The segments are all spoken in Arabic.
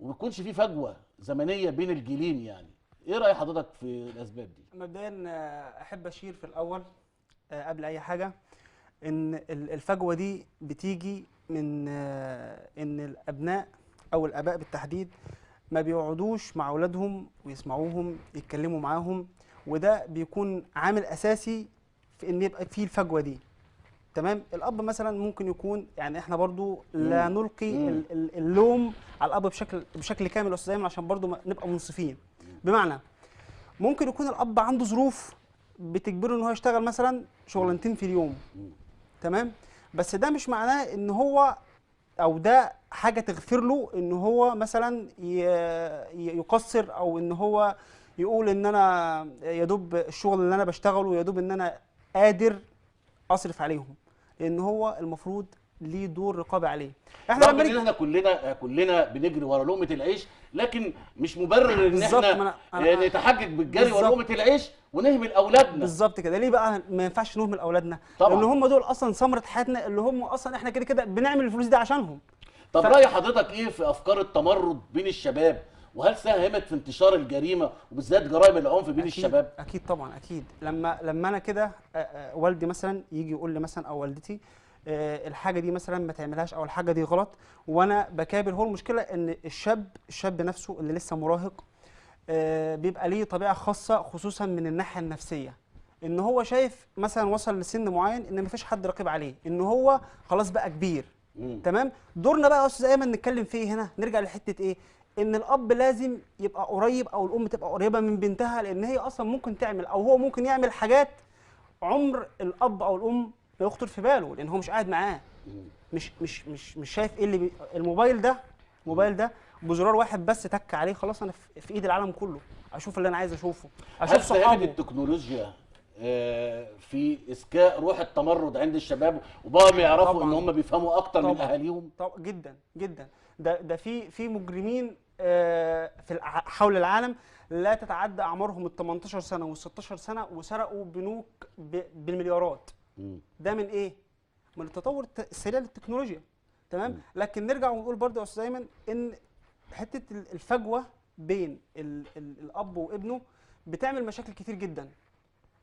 وما يكونش في فجوه زمنيه بين الجيلين يعني. ايه راي حضرتك في الاسباب دي؟ مبدئيا احب اشير في الاول قبل اي حاجه ان الفجوه دي بتيجي من ان الابناء او الاباء بالتحديد ما بيقعدوش مع اولادهم ويسمعوهم يتكلموا معاهم، وده بيكون عامل اساسي في ان يبقى فيه الفجوه دي. تمام. الاب مثلا ممكن يكون، يعني احنا برضو لا نلقي اللوم على الاب بشكل كامل يا استاذ ايمن، عشان برضو نبقى منصفين. بمعنى ممكن يكون الاب عنده ظروف بتجبره ان هو يشتغل مثلا شغلانتين في اليوم. تمام. بس ده مش معناه ان هو، او ده حاجه تغفر له ان هو مثلا يقصر، او ان هو يقول ان انا يا دوب الشغل اللي انا بشتغله يا دوب ان انا قادر اصرف عليهم، لان هو المفروض ليه دور رقابي عليه. احنا رغم لما ان نيجي احنا كلنا بنجري ورا لقمه العيش، لكن مش مبرر ان بالظبط، احنا ما انا نتحجج بالجري ورا بالظبط لقمه العيش ونهمل اولادنا. بالظبط كده. ليه بقى ما ينفعش نهمل اولادنا؟ لان طبعا. هم دول اصلا ثمره حياتنا، اللي هم اصلا احنا كده كده بنعمل الفلوس دي عشانهم. طب رأي حضرتك ايه في افكار التمرد بين الشباب؟ وهل ساهمت في انتشار الجريمه وبالذات جرائم العنف بين اكيد الشباب؟ اكيد طبعا اكيد. لما انا كده والدي مثلا يجي يقول لي مثلا، او والدتي الحاجه دي مثلا ما تعملهاش، او الحاجه دي غلط، وانا بكابر. هو المشكله ان الشاب نفسه اللي لسه مراهق بيبقى ليه طبيعه خاصه، خصوصا من الناحيه النفسيه، ان هو شايف مثلا وصل لسن معين ان مفيش حد راقب عليه، ان هو خلاص بقى كبير. تمام. دورنا بقى يا استاذ ايمن نتكلم فيه هنا، نرجع لحته ايه؟ ان الاب لازم يبقى قريب، او الام تبقى قريبه من بنتها، لان هي اصلا ممكن تعمل، او هو ممكن يعمل حاجات عمر الاب او الام ما يخطر في باله، لان هو مش قاعد معاه، مش شايف ايه اللي الموبايل ده بزرار واحد بس تك عليه، خلاص انا في ايد العالم كله، اشوف اللي انا عايز اشوفه، اشوف هل ساهمت صحابه. التكنولوجيا في اسكاء روح التمرد عند الشباب، وبقوا يعرفوا ان طبعا هم بيفهموا اكتر من طبعا اهاليهم؟ طبعا جدا جدا. ده في مجرمين حول العالم لا تتعدى اعمارهم ال 18 سنه وال 16 سنه، وسرقوا بنوك بالمليارات. ده من ايه؟ من التطور السريع للتكنولوجيا. تمام. لكن نرجع ونقول برضه يا استاذ ايمن ان حته الفجوه بين الاب وابنه بتعمل مشاكل كتير جدا،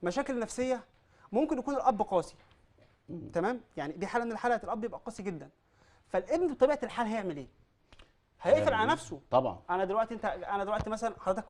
مشاكل نفسيه. ممكن يكون الاب قاسي. تمام. يعني دي حاله من الحالات، الاب يبقى قاسي جدا، فالابن بطبيعه الحال هيعمل ايه؟ هيقفل هيعمل على ايه؟ نفسه. طبعا. انا دلوقتي مثلا حضرتك